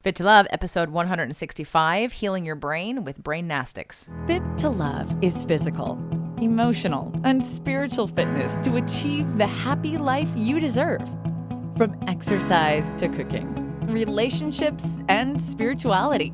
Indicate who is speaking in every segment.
Speaker 1: Fit to Love, episode 165, Healing Your Brain with Brain-nastics.
Speaker 2: Fit to Love is physical, emotional, and spiritual fitness to achieve the happy life you deserve. From exercise to cooking, relationships, and spirituality,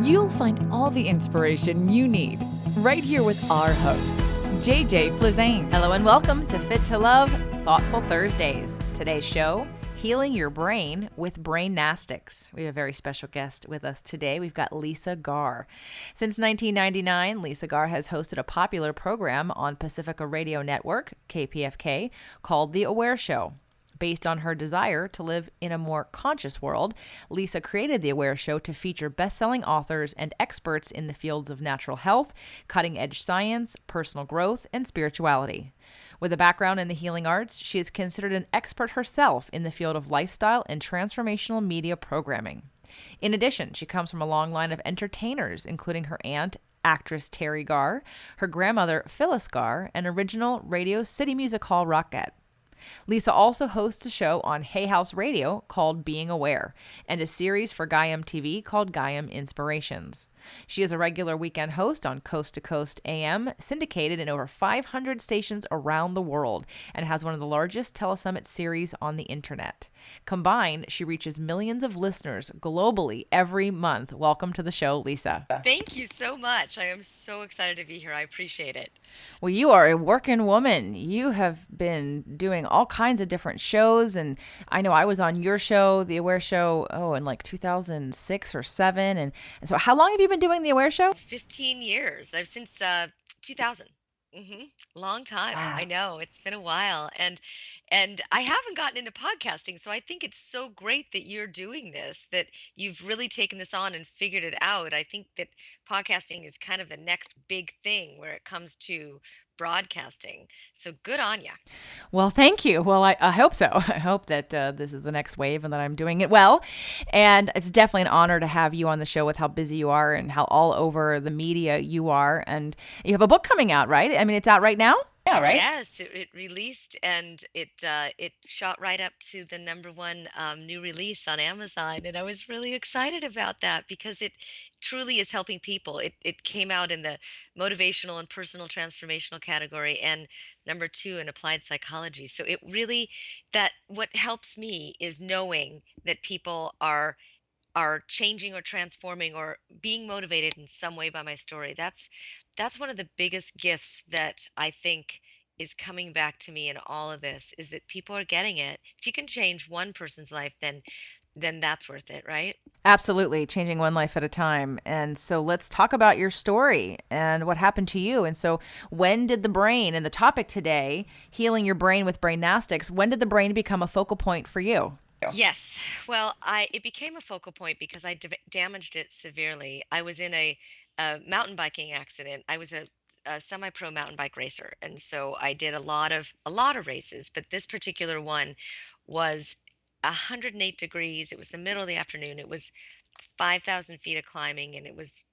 Speaker 2: you'll find all the inspiration you need right here with our host, JJ Flazane.
Speaker 1: Hello and welcome to Fit to Love, Thoughtful Thursdays. Today's show, Healing Your Brain with Brain-nastics. We have a very special guest with us today. We've got Phyllis Garr. Since 1999, Phyllis Garr has hosted a popular program on Pacifica Radio Network, KPFK, called The Aware Show. Based on her desire to live in a more conscious world, Lisa created The Aware Show to feature best-selling authors and experts in the fields of natural health, cutting-edge science, personal growth, and spirituality. With a background in the healing arts, she is considered an expert herself in the field of lifestyle and transformational media programming. In addition, she comes from a long line of entertainers, including her aunt, actress Teri Garr, her grandmother Phyllis Garr, and original Radio City Music Hall Rockette. Lisa also hosts a show on Hay House Radio called Being Aware and a series for Gaiam TV called Gaiam Inspirations. She is a regular weekend host on Coast to Coast AM, syndicated in over 500 stations around the world, and has one of the largest telesummit series on the internet. Combined, she reaches millions of listeners globally every month. Welcome to the show, Lisa.
Speaker 3: Thank you so much. I am so excited to be here. I appreciate it.
Speaker 1: Well, you are a working woman. You have been doing all kinds of different shows, and I know I was on your show, The Aware Show, in like 2006 or 7. And so how long have you been doing The Aware Show?
Speaker 3: 15 years. I've since 2000. Long time.
Speaker 1: Wow.
Speaker 3: I know it's been a while, and I haven't gotten into podcasting, so I think it's so great that you're doing this, that you've really taken this on and figured it out. I think that podcasting is kind of the next big thing where it comes to broadcasting. So good on you.
Speaker 1: Well, thank you. Well, I hope so. I hope that this is the next wave and that I'm doing it well. And it's definitely an honor to have you on the show with how busy you are and how all over the media you are. And you have a book coming out, right? I mean, it's out right now?
Speaker 4: Yeah, right?
Speaker 3: Yes, it released and it shot right up to the #1 new release on Amazon, and I was really excited about that because it truly is helping people. It came out in the motivational and personal transformational category, and #2 in applied psychology. So it really that what helps me is knowing that people are changing or transforming or being motivated in some way by my story. That's one of the biggest gifts that I think is coming back to me in all of this is that people are getting it. If you can change one person's life, then that's worth it, right?
Speaker 1: Absolutely. Changing one life at a time. And so let's talk about your story and what happened to you. And so when did the brain, and the topic today, healing your brain with Brain-nastics, when did the brain become a focal point for you?
Speaker 3: Yes. Well, it became a focal point because I damaged it severely. I was in a mountain biking accident. I was a semi-pro mountain bike racer, and so I did a lot of races. But this particular one was 108 degrees. It was the middle of the afternoon. It was 5,000 feet of climbing, and it was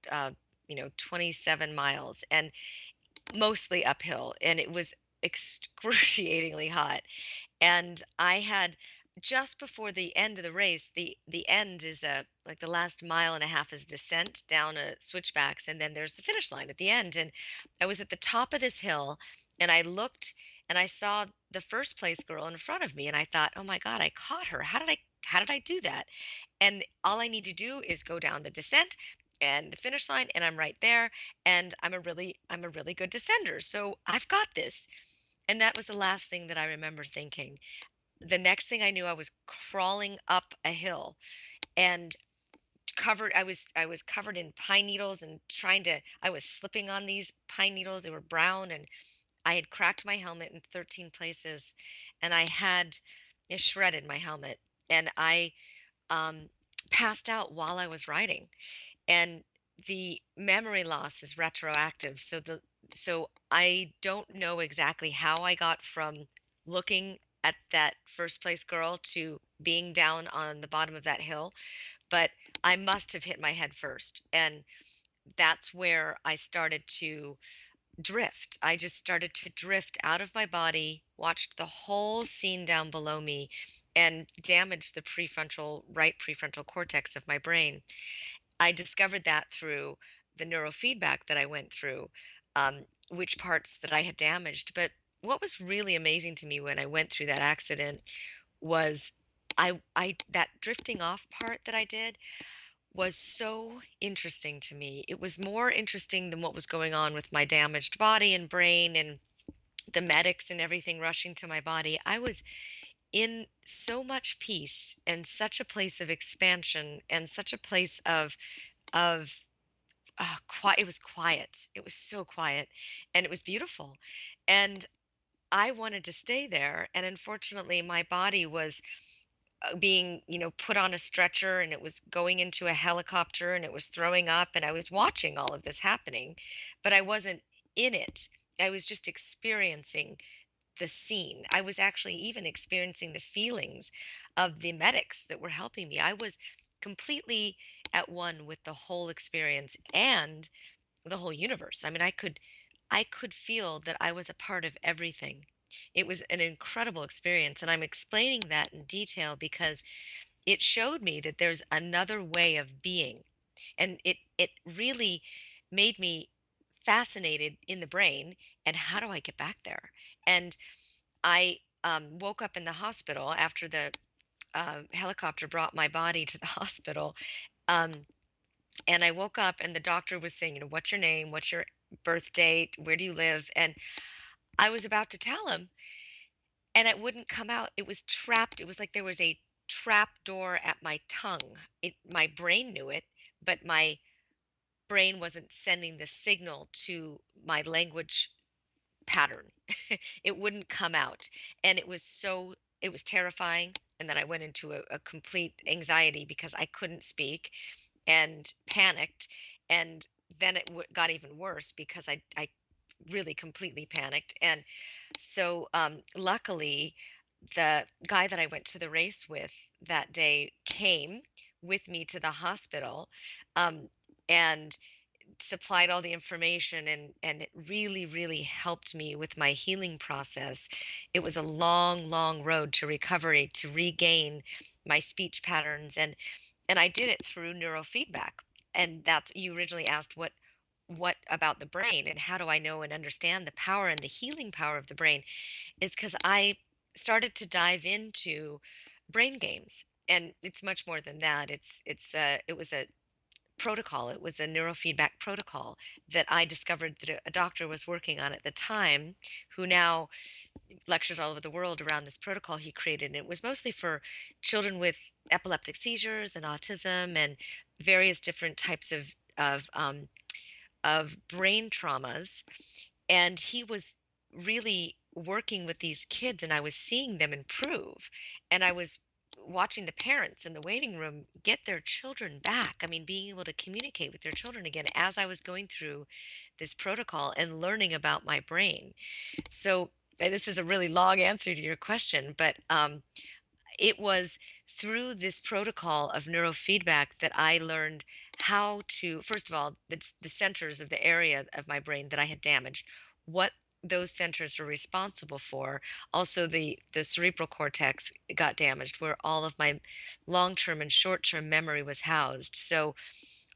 Speaker 3: 27 miles, and mostly uphill, and it was excruciatingly hot. And I had just before the end of the race, the end is like the last mile and a half is descent down a switchbacks, and then there's the finish line at the end. And I was at the top of this hill, and I looked and I saw the first place girl in front of me, and I thought, oh my God, I caught her. How did I do that? And all I need to do is go down the descent and the finish line, and I'm right there. And I'm a really good descender, so I've got this. And that was the last thing that I remember thinking. The next thing I knew, I was crawling up a hill and I was covered in pine needles and I was slipping on these pine needles. They were brown, and I had cracked my helmet in 13 places, and I had shredded my helmet, and I um passed out while I was riding. And the memory loss is retroactive, so I don't know exactly how I got from looking at that first place girl to being down on the bottom of that hill, but I must have hit my head first. And that's where I started to drift. I just started to drift out of my body, watched the whole scene down below me, and damaged the right prefrontal cortex of my brain. I discovered that through the neurofeedback that I went through, which parts that I had damaged. But what was really amazing to me when I went through that accident was I that drifting off part that I did was so interesting to me. It was more interesting than what was going on with my damaged body and brain and the medics and everything rushing to my body. I was in so much peace and such a place of expansion and such a place of quiet. It was quiet. It was so quiet, and it was beautiful. And I wanted to stay there. And unfortunately, my body was being, put on a stretcher, and it was going into a helicopter, and it was throwing up, and I was watching all of this happening, but I wasn't in it. I was just experiencing the scene. I was actually even experiencing the feelings of the medics that were helping me. I was completely at one with the whole experience and the whole universe. I mean, I could feel that I was a part of everything. It was an incredible experience, and I'm explaining that in detail because it showed me that there's another way of being, and it really made me fascinated in the brain, and how do I get back there? And I woke up in the hospital after the helicopter brought my body to the hospital. Um, and I woke up, and the doctor was saying, what's your name? What's your birth date? Where do you live? And I was about to tell him, and it wouldn't come out. It was trapped. It was like there was a trap door at my tongue. My brain knew it, but my brain wasn't sending the signal to my language pattern. It wouldn't come out. And it was terrifying. And then I went into a complete anxiety because I couldn't speak and panicked. And then it got even worse because I really completely panicked. And so luckily, the guy that I went to the race with that day came with me to the hospital, um, and supplied all the information, and it really helped me with my healing process. It was a long road to recovery, to regain my speech patterns, and I did it through neurofeedback. And that's, you originally asked, what about the brain and how do I know and understand the power and the healing power of the brain? It's because I started to dive into brain games, and it's much more than that. It was a protocol. It was a neurofeedback protocol that I discovered that a doctor was working on at the time, who now lectures all over the world around this protocol he created. And it was mostly for children with epileptic seizures and autism and various different types of brain traumas. And he was really working with these kids, and I was seeing them improve, and I was watching the parents in the waiting room get their children back. I mean, being able to communicate with their children again as I was going through this protocol and learning about my brain. So this is a really long answer to your question, but it was through this protocol of neurofeedback that I learned how to, first of all, the centers of the area of my brain that I had damaged, what those centers are responsible for. Also, the cerebral cortex got damaged, where all of my long-term and short-term memory was housed. So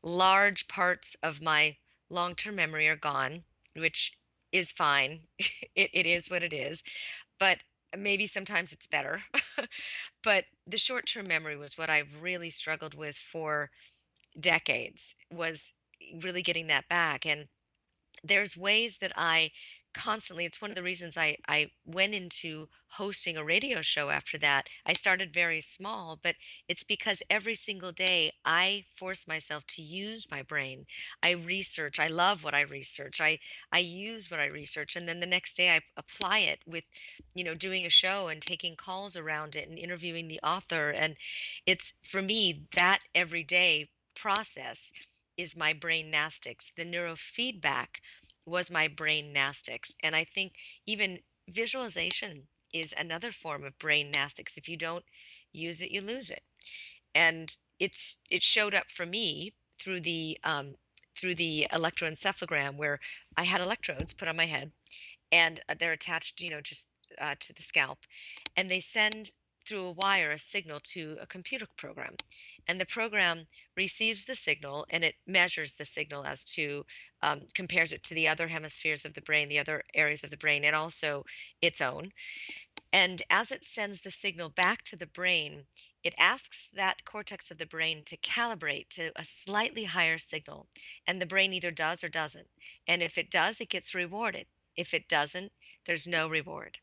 Speaker 3: large parts of my long-term memory are gone, which is fine. It is what it is, but maybe sometimes it's better. But the short-term memory was what I've really struggled with for decades, was really getting that back. And there's ways that I constantly, it's one of the reasons I went into hosting a radio show after that. I started very small, but it's because every single day I force myself to use my brain. I research. I love what I research. I use what I research, and then the next day I apply it with, doing a show and taking calls around it and interviewing the author. And it's, for me, that everyday process is my Brain-nastics. The neurofeedback was my Brain-nastics. And I think even visualization is another form of Brain-nastics. If you don't use it, you lose it. And it showed up for me through through the electroencephalogram, where I had electrodes put on my head, and they're attached, just to the scalp, and they send through a wire a signal to a computer program, and the program receives the signal and it measures the signal as to compares it to the other hemispheres of the brain, the other areas of the brain, and also its own. And as it sends the signal back to the brain, it asks that cortex of the brain to calibrate to a slightly higher signal. And the brain either does or doesn't. And if it does, it gets rewarded. If it doesn't, there's no reward.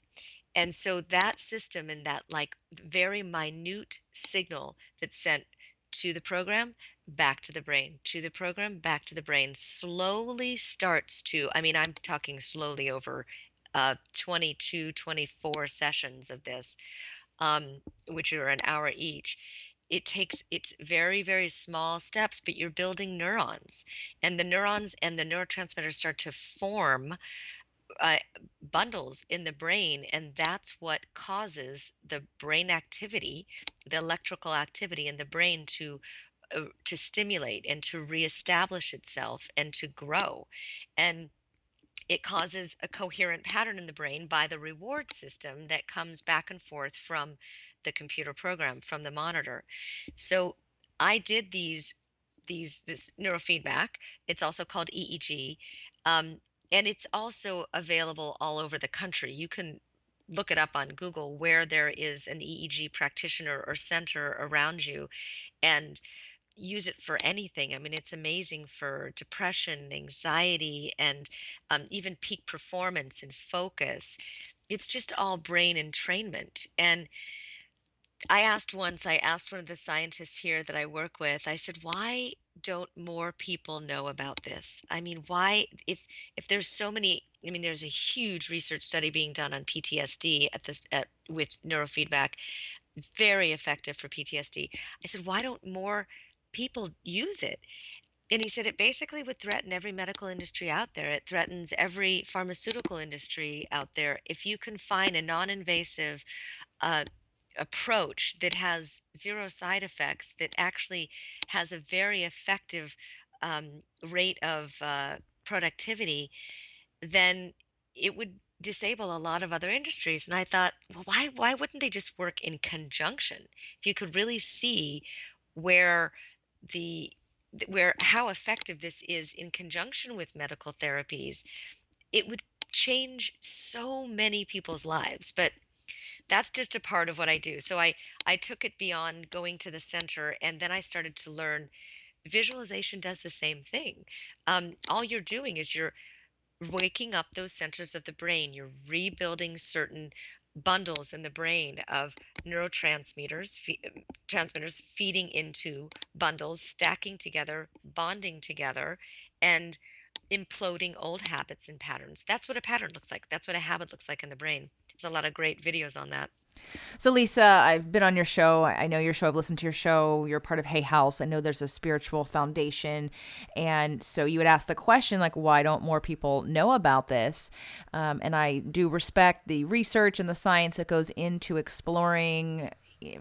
Speaker 3: And so that system and that like very minute signal that's sent to the program, back to the brain, to the program, back to the brain, slowly starts to, I mean, I'm talking slowly over 22, 24 sessions of this, which are an hour each. It's very, very small steps, but you're building neurons, and the neurons and the neurotransmitters start to form uh, bundles in the brain, and that's what causes the brain activity, the electrical activity in the brain to stimulate and to reestablish itself and to grow. And it causes a coherent pattern in the brain by the reward system that comes back and forth from the computer program, from the monitor. So I did this neurofeedback. It's also called EEG, and it's also available all over the country. You can look it up on Google where there is an EEG practitioner or center around you, and use it for anything. I mean, it's amazing for depression, anxiety, and even peak performance and focus. It's just all brain entrainment. And I asked one of the scientists here that I work with, I said, why don't more people know about this? I mean, why, if there's so many, I mean, there's a huge research study being done on PTSD with neurofeedback, very effective for PTSD. I said, why don't more people use it? And he said it basically would threaten every medical industry out there. It threatens every pharmaceutical industry out there. If you can find a non-invasive uh, approach that has zero side effects, that actually has a very effective rate of productivity, then it would disable a lot of other industries. And I thought, well, why wouldn't they just work in conjunction? If you could really see where the where how effective this is in conjunction with medical therapies, it would change so many people's lives. But that's just a part of what I do. So I took it beyond going to the center, and then I started to learn visualization does the same thing. All you're doing is you're waking up those centers of the brain. You're rebuilding certain bundles in the brain of neurotransmitters, transmitters feeding into bundles, stacking together, bonding together, and imploding old habits and patterns. That's what a pattern looks like. That's what a habit looks like in the brain. There's a lot of great videos on that.
Speaker 1: So Lisa, I've been on your show. I know your show. I've listened to your show. You're part of Hay House. I know there's a spiritual foundation. And so you would ask the question, like, why don't more people know about this? And I do respect the research and the science that goes into exploring,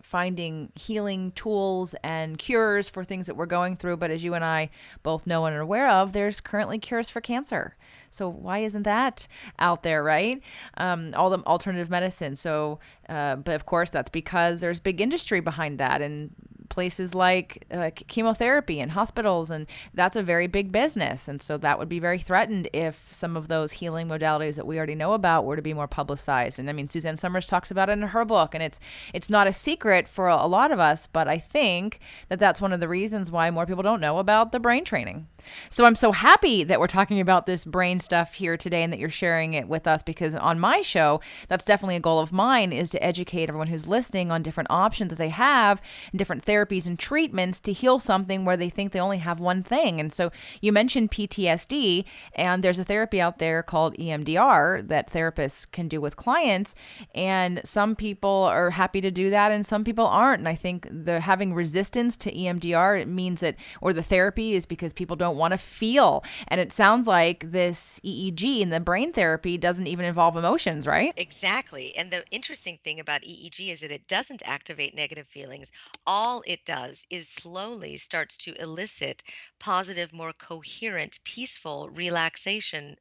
Speaker 1: finding healing tools and cures for things that we're going through. But as you and I both know and are aware of, there's currently cures for cancer. So why isn't that out there, right? All the alternative medicine. So, but of course, that's because there's big industry behind that, and places like chemotherapy and hospitals, and that's a very big business. And so that would be very threatened if some of those healing modalities that we already know about were to be more publicized. And I mean, Suzanne Somers talks about it in her book, and it's not a secret for a lot of us, but I think that that's one of the reasons why more people don't know about the brain training. So I'm so happy that we're talking about this brain stuff here today and that you're sharing it with us, because on my show, that's definitely a goal of mine, is to educate everyone who's listening on different options that they have and different therapies and treatments to heal something where they think they only have one thing. And so you mentioned PTSD, and there's a therapy out there called EMDR that therapists can do with clients. And some people are happy to do that and some people aren't. And I think having resistance to EMDR, it means that, or the therapy, is because people don't don't want to feel. And it sounds like this EEG and the brain therapy doesn't even involve emotions, right?
Speaker 3: Exactly. And the interesting thing about EEG is that it doesn't activate negative feelings. All it does is slowly starts to elicit positive, more coherent, peaceful relaxation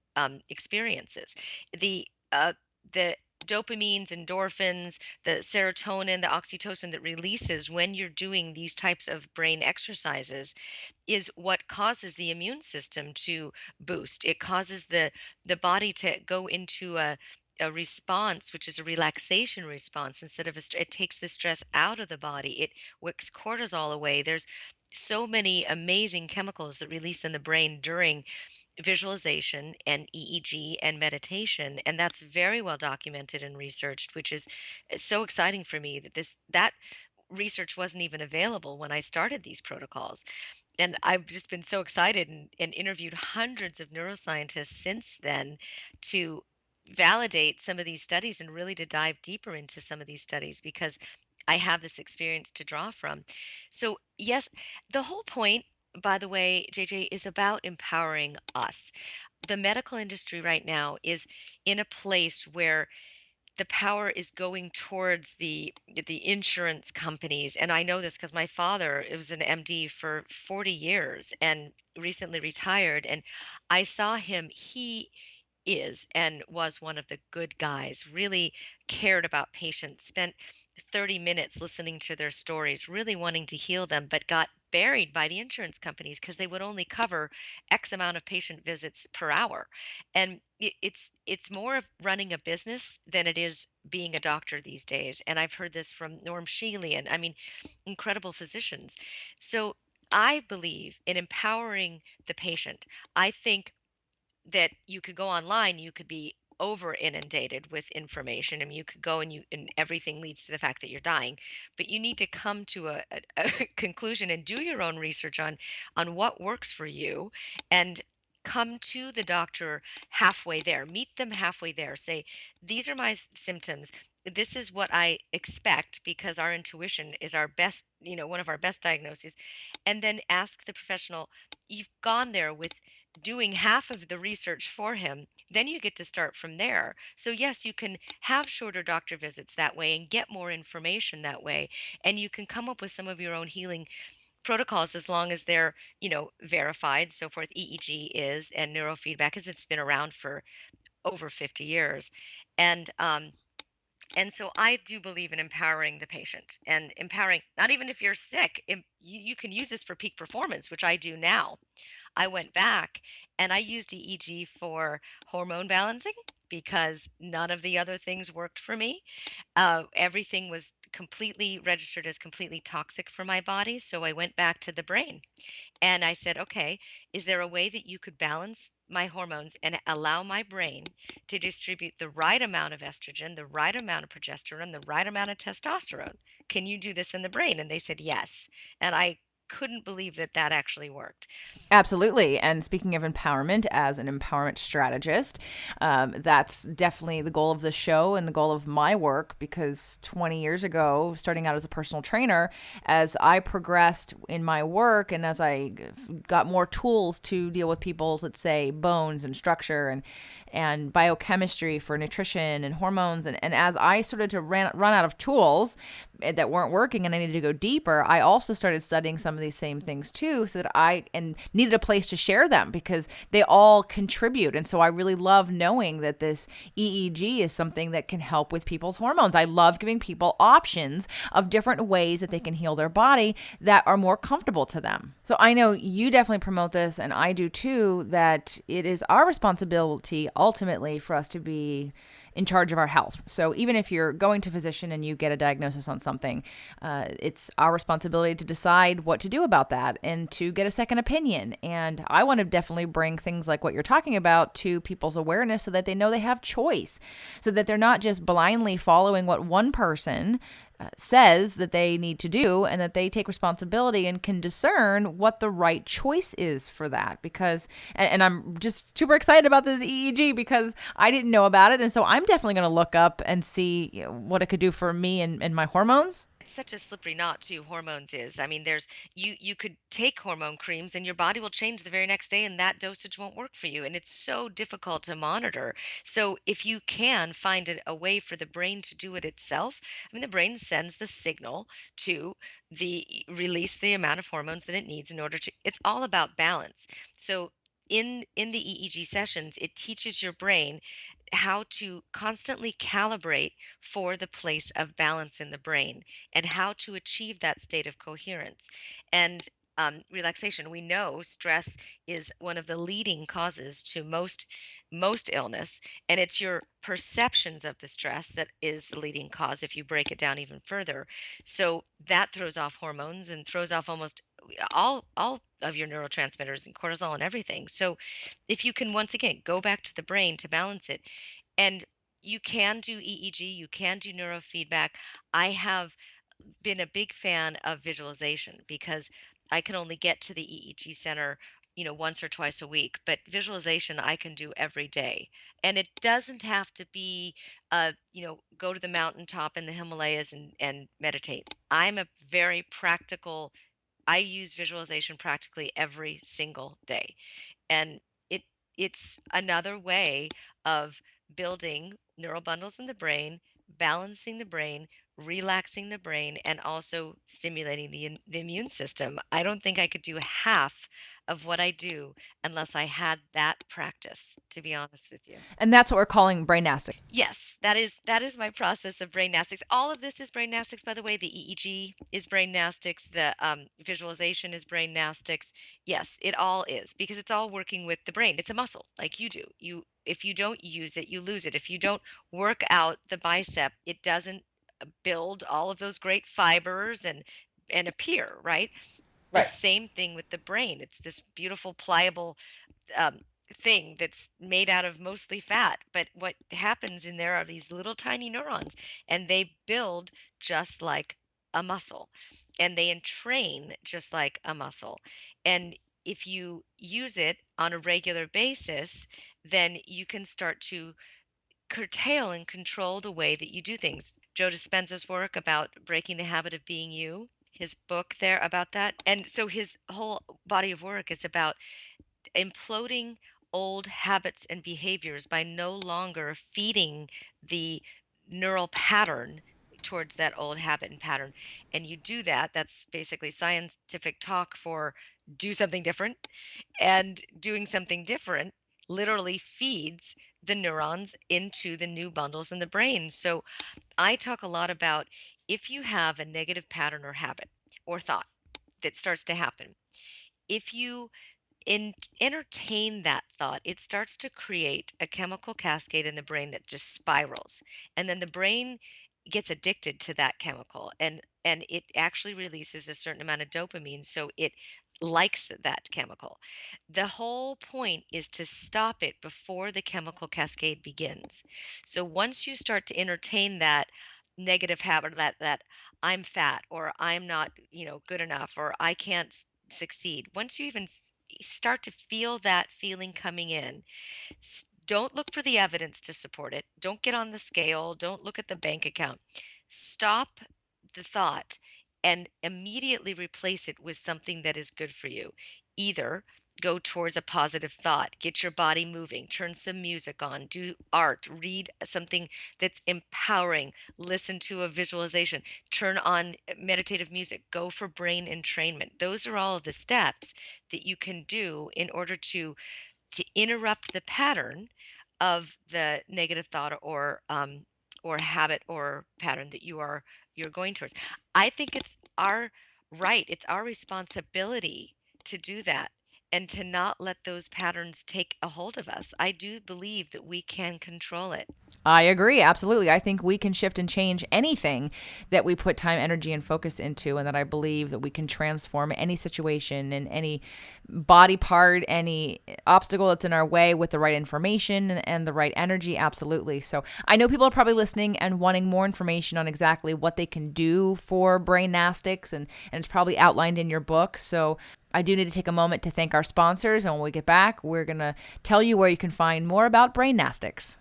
Speaker 3: experiences. The the dopamines, endorphins, the serotonin, the oxytocin that releases when you're doing these types of brain exercises is what causes the immune system to boost. It causes the body to go into a response, which is a relaxation response instead of it takes the stress out of the body. It wicks cortisol away. There's so many amazing chemicals that release in the brain during visualization and EEG and meditation, and that's very well documented and researched, which is so exciting for me that that research wasn't even available when I started these protocols. And I've just been so excited and interviewed hundreds of neuroscientists since then to validate some of these studies and really to dive deeper into some of these studies because I have this experience to draw from. So, yes, the whole point, by the way, JJ, is about empowering us. The medical industry right now is in a place where the power is going towards the insurance companies. And I know this because my father, it was an MD for 40 years and recently retired, and I saw him. He is and was one of the good guys, really cared about patients, spent 30 minutes listening to their stories, really wanting to heal them, but got buried by the insurance companies because they would only cover X amount of patient visits per hour. And it's more of running a business than it is being a doctor these days. And I've heard this from Norm Shealy and I mean, incredible physicians. So I believe in empowering the patient. I think that you could go online, you could be over inundated with information. I mean, you could go and everything leads to the fact that you're dying. But you need to come to a conclusion and do your own research on what works for you and come to the doctor halfway there. Meet them halfway there. Say, these are my symptoms. This is what I expect because our intuition is our best, one of our best diagnoses. And then ask the professional, you've gone there with doing half of the research for him, then you get to start from there. So, yes, you can have shorter doctor visits that way and get more information that way. And you can come up with some of your own healing protocols as long as they're, verified. So forth, EEG is, and neurofeedback, as it's been around for over 50 years. And, and so I do believe in empowering the patient and empowering, not even if you're sick, you can use this for peak performance, which I do now. I went back and I used EEG for hormone balancing because none of the other things worked for me. Everything was completely registered as completely toxic for my body. So I went back to the brain and I said, okay, is there a way that you could balance my hormones and allow my brain to distribute the right amount of estrogen, the right amount of progesterone, the right amount of testosterone? Can you do this in the brain? And they said yes. And I couldn't believe that that actually worked.
Speaker 1: Absolutely. And speaking of empowerment, as an empowerment strategist, that's definitely the goal of the show and the goal of my work, because 20 years ago, starting out as a personal trainer, as I progressed in my work and as I got more tools to deal with people's, let's say, bones and structure and biochemistry for nutrition and hormones, and as I started to run out of tools that weren't working and I needed to go deeper, I also started studying some of these same things too, so that I needed a place to share them because they all contribute. And so I really love knowing that this EEG is something that can help with people's hormones. I love giving people options of different ways that they can heal their body that are more comfortable to them. So I know you definitely promote this, and I do too, that it is our responsibility ultimately for us to be in charge of our health. So even if you're going to a physician and you get a diagnosis on something, it's our responsibility to decide what to do about that and to get a second opinion. And I want to definitely bring things like what you're talking about to people's awareness so that they know they have choice, so that they're not just blindly following what one person says that they need to do, and that they take responsibility and can discern what the right choice is for that. Because, and I'm just super excited about this EEG because I didn't know about it. And so I'm definitely going to look up and see what it could do for me and my hormones.
Speaker 3: such a slippery knot too, hormones is. I mean, there's you could take hormone creams and your body will change the very next day and that dosage won't work for you, and it's so difficult to monitor. So if you can find a way for the brain to do it itself, I mean, the brain sends the signal to release the amount of hormones that it needs in order to, it's all about balance. So in the EEG sessions, it teaches your brain how to constantly calibrate for the place of balance in the brain and how to achieve that state of coherence and relaxation. We know stress is one of the leading causes to most illness, and it's your perceptions of the stress that is the leading cause if you break it down even further. So that throws off hormones and throws off almost all of your neurotransmitters and cortisol and everything. So if you can once again go back to the brain to balance it, and you can do EEG, you can do neurofeedback. I have been a big fan of visualization because I can only get to the EEG center, once or twice a week, but visualization I can do every day. And it doesn't have to be, go to the mountaintop in the Himalayas and meditate. I'm a very practical, I use visualization practically every single day. And it it's another way of building neural bundles in the brain, balancing the brain, relaxing the brain, and also stimulating the immune system. I don't think I could do half of what I do unless I had that practice, to be honest with you.
Speaker 1: And that's what we're calling brain-nastics.
Speaker 3: Yes, that is my process of brain-nastics. All of this is brain-nastics, by the way. The EEG is brain-nastics. The visualization is brain-nastics. Yes, it all is because it's all working with the brain. It's a muscle, like you do. If you don't use it, you lose it. If you don't work out the bicep, it doesn't build all of those great fibers and appear, right? The same thing with the brain. It's this beautiful, pliable um, thing that's made out of mostly fat. But what happens in there are these little tiny neurons, and they build just like a muscle, and they entrain just like a muscle. And if you use it on a regular basis, then you can start to curtail and control the way that you do things. Joe Dispenza's work about breaking the habit of being you, his book there about that. And so his whole body of work is about imploding old habits and behaviors by no longer feeding the neural pattern towards that old habit and pattern. And you do that, that's basically scientific talk for do something different. And doing something different literally feeds the neurons into the new bundles in the brain. So I talk a lot about if you have a negative pattern or habit or thought that starts to happen, if you entertain that thought, it starts to create a chemical cascade in the brain that just spirals. And then the brain gets addicted to that chemical, and it actually releases a certain amount of dopamine, so it likes that chemical. The whole point is to stop it before the chemical cascade begins. So once you start to entertain that negative habit, that I'm fat or I'm not, good enough or I can't succeed, once you even start to feel that feeling coming in, don't look for the evidence to support it. Don't get on the scale. Don't look at the bank account. Stop the thought and immediately replace it with something that is good for you. Either go towards a positive thought, get your body moving, turn some music on, do art, read something that's empowering, listen to a visualization, turn on meditative music, go for brain entrainment. Those are all of the steps that you can do in order to interrupt the pattern of the negative thought or habit or pattern that you're going towards. I think it's our right, it's our responsibility to do that and to not let those patterns take a hold of us. I do believe that we can control it.
Speaker 1: I agree. Absolutely. I think we can shift and change anything that we put time, energy, and focus into. And that I believe that we can transform any situation and any body part, any obstacle that's in our way with the right information and the right energy. Absolutely. So I know people are probably listening and wanting more information on exactly what they can do for brain-nastics. And it's probably outlined in your book. So I do need to take a moment to thank our sponsors. And when we get back, we're going to tell you where you can find more about brain-nastics.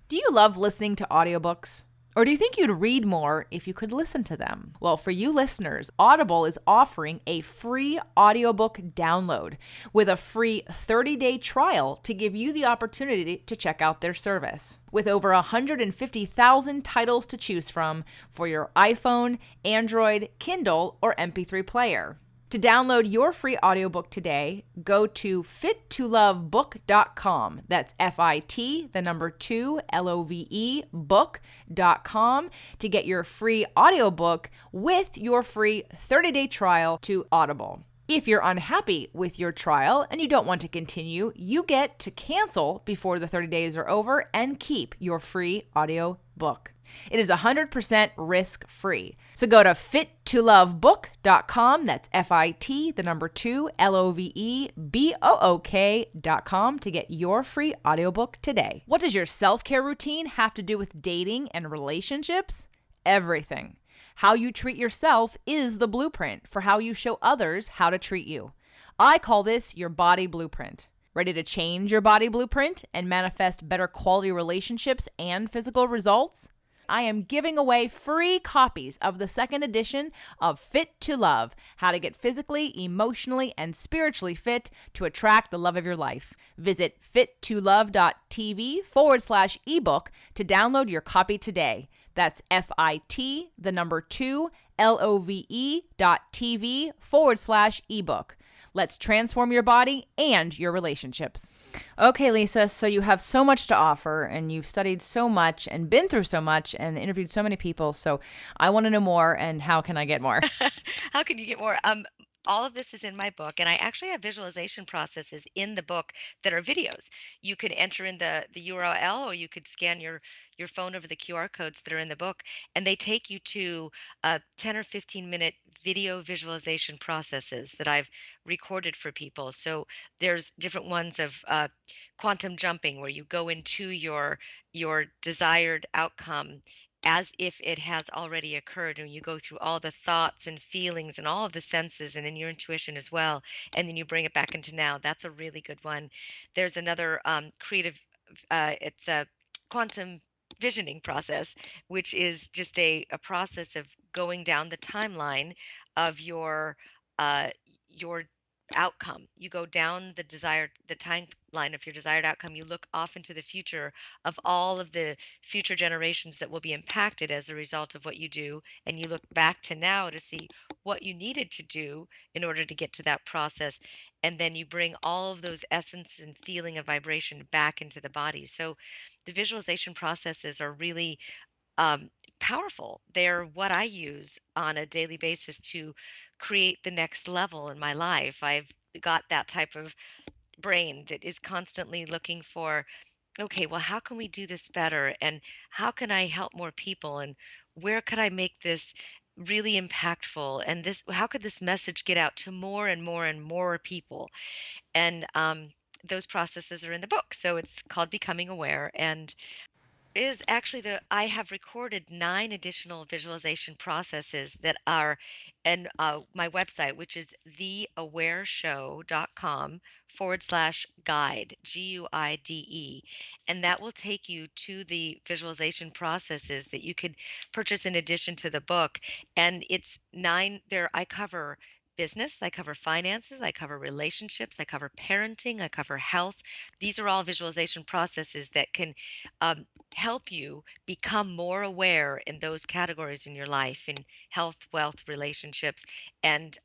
Speaker 1: Do you love listening to audiobooks? Or do you think you'd read more if you could listen to them? Well, for you listeners, Audible is offering a free audiobook download with a free 30-day trial to give you the opportunity to check out their service. With over 150,000 titles to choose from for your iPhone, Android, Kindle, or MP3 player. To download your free audiobook today, go to fit2lovebook.com. That's FIT, the number 2, LOVE, book.com to get your free audiobook with your free 30-day trial to Audible. If you're unhappy with your trial and you don't want to continue, you get to cancel before the 30 days are over and keep your free audiobook. It is 100% risk-free. So go to fit2lovebook.com. That's FIT, the number 2, LOVEBOOK.com to get your free audiobook today. What does your self-care routine have to do with dating and relationships? Everything. How you treat yourself is the blueprint for how you show others how to treat you. I call this your body blueprint. Ready to change your body blueprint and manifest better quality relationships and physical results? I am giving away free copies of the second edition of Fit to Love, How to Get Physically, Emotionally, and Spiritually Fit to Attract the Love of Your Life. Visit fit2love.tv/ebook to download your copy today. That's FIT, the number 2, LOVE.tv/ebook. Let's transform your body and your relationships. Okay, Lisa, so you have so much to offer and you've studied so much and been through so much and interviewed so many people. So I want to know more, and how can I get more?
Speaker 3: How can you get more? All of this is in my book, and I actually have visualization processes in the book that are videos. You could enter in the URL, or you could scan your phone over the QR codes that are in the book, and they take you to 10 or 15 minute video visualization processes that I've recorded for people. So there's different ones of quantum jumping, where you go into your desired outcome as if it has already occurred, and you go through all the thoughts and feelings and all of the senses, and then your intuition as well, and then you bring it back into now. That's a really good one. There's another creative, it's a quantum visioning process, which is just a process of going down the timeline of your outcome. You go down the timeline of your desired outcome. You look off into the future of all of the future generations that will be impacted as a result of what you do, and you look back to now to see what you needed to do in order to get to that process, and then you bring all of those essence and feeling and vibration back into the body. So the visualization processes are really powerful. They're what I use on a daily basis to create the next level in my life. I've got that type of brain that is constantly looking for, okay, well, how can we do this better? And how can I help more people? And where could I make this really impactful? And how could this message get out to more and more and more people? And those processes are in the book. So it's called Becoming Aware. And is actually I have recorded 9 additional visualization processes that are in my website, which is theawareshow.com/guide, GUIDE. And that will take you to the visualization processes that you could purchase in addition to the book. And it's 9 there. I cover business, I cover finances, I cover relationships, I cover parenting, I cover health. These are all visualization processes that can help you become more aware in those categories in your life, in health, wealth, relationships, and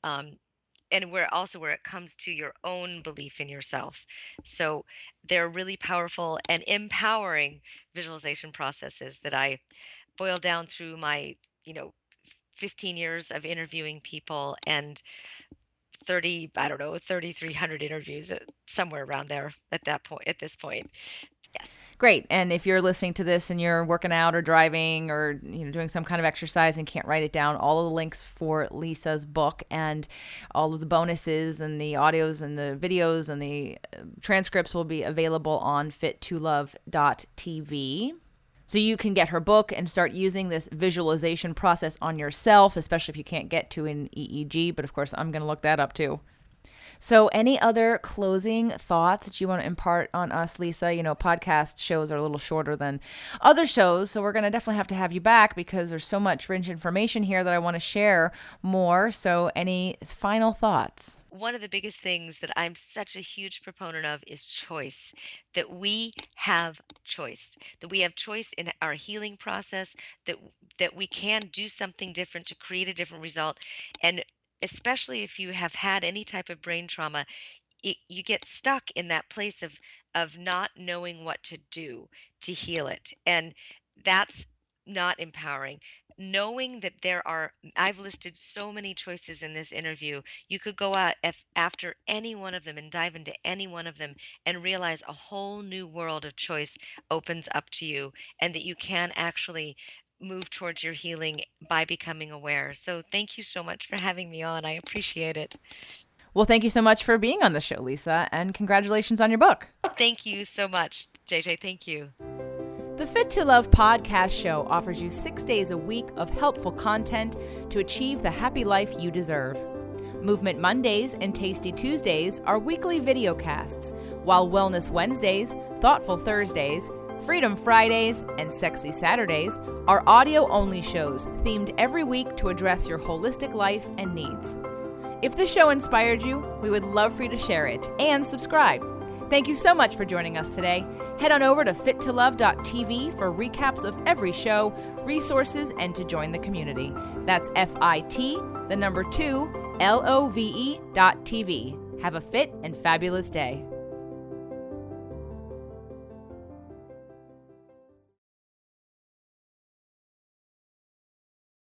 Speaker 3: where it comes to your own belief in yourself. So they're really powerful and empowering visualization processes that I boil down through my 15 years of interviewing people and 3,300 interviews, somewhere around there at this point. Yes.
Speaker 1: Great. And if you're listening to this and you're working out or driving or doing some kind of exercise and can't write it down, all of the links for Lisa's book and all of the bonuses and the audios and the videos and the transcripts will be available on fit2love.tv. So you can get her book and start using this visualization process on yourself, especially if you can't get to an EEG. But of course, I'm going to look that up too. So any other closing thoughts that you want to impart on us, Lisa? You know, podcast shows are a little shorter than other shows, so we're going to definitely have to have you back because there's so much rich information here that I want to share more. So any final thoughts?
Speaker 3: One of the biggest things that I'm such a huge proponent of is choice, that we have choice, that we have choice in our healing process, that we can do something different to create a different result. And especially if you have had any type of brain trauma, you get stuck in that place of not knowing what to do to heal it, and that's not empowering. Knowing that I've listed so many choices in this interview. You could go out after any one of them and dive into any one of them and realize a whole new world of choice opens up to you, and that you can actually move towards your healing by becoming aware. So thank you so much for having me on. I appreciate it.
Speaker 1: Well, thank you so much for being on the show, Lisa, and congratulations on your book.
Speaker 3: Thank you so much, JJ. Thank you.
Speaker 1: The Fit to Love podcast show offers you 6 days a week of helpful content to achieve the happy life you deserve. Movement Mondays and Tasty Tuesdays are weekly video casts, while Wellness Wednesdays, Thoughtful Thursdays, Freedom Fridays, and Sexy Saturdays are audio-only shows themed every week to address your holistic life and needs. If the show inspired you, we would love for you to share it and subscribe. Thank you so much for joining us today. Head on over to fittolove.tv for recaps of every show, resources, and to join the community. That's FIT, the number 2, LOVE.tv. Have a fit and fabulous day.